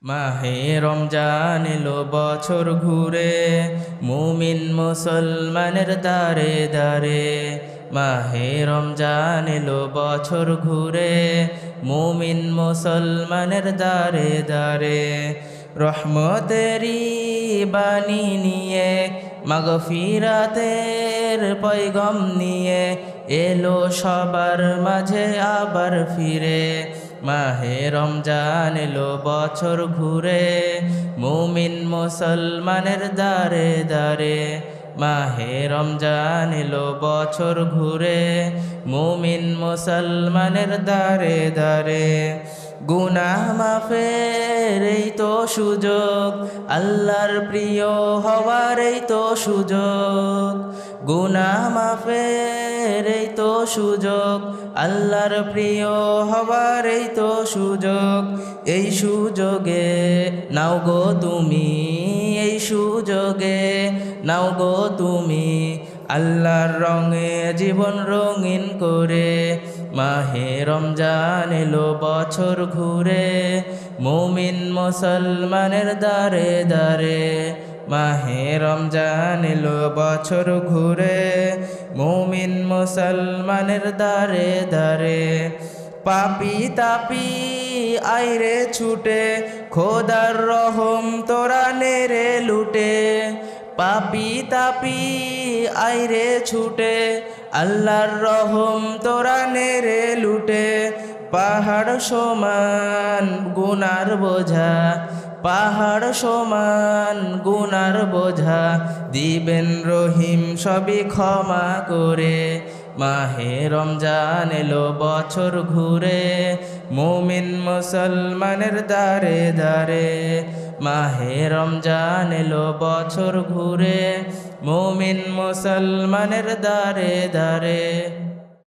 মাহে রমজান এলো বছর ঘুরে, মুমিন মুসলমানের দারে দারে। মাহে রমজান এলো বছর ঘুরে, মুমিন মুসলমানের দারে দারে। রহমতেরি বাণী নিয়ে, মাগফিরাতের পয়গম নিয়ে, এলো সবার মাঝে আবার ফিরে। মাহে রমজান এলো বছর ঘুরে, মুমিন মুসলমানের দারে দারে। মাহে রমজান এলো বছর ঘুরে, মুমিন মুসলমানের দারে দারে। গুনাহ মাফের এই তো সুযোগ, আল্লাহর প্রিয় হওয়ার এই তো সুযোগ। গুনাহ মাফের এই তো সুযোগ, আল্লাহর প্রিয় হওয়ার এই তো সুযোগ। এই সুযোগে নাও গো তুমি, এই সুযোগে নাও গো তুমি, আল্লাহর রঙে জীবন রঙিন করে। মাহে রমজান এলো বছর ঘুরে, মুমিন মুসলমানের দারে দারে। মাহে রমজান এলো বছর ঘুরে, মুমিন মুসলমানের দারে দারে। পাপি তাপি আইরে ছুটে, খোদার রহম তোরা নেরে লুটে। পাপি তাপি আইরে ছুটে, আল্লাহর রহম তোরা নেরে লুটে। পাহাড় সমান গুনার বোঝা, পাহাড় সমান গুনার বোঝা, দিবেন রহিম সবই ক্ষমা করে। মাহে রমজান এলো বছর ঘুরে, মুমিন মুসলমানের দারে দারে। মাহে রমজান এলো বছর ঘুরে, মুমিন মুসলমানের দারে দারে।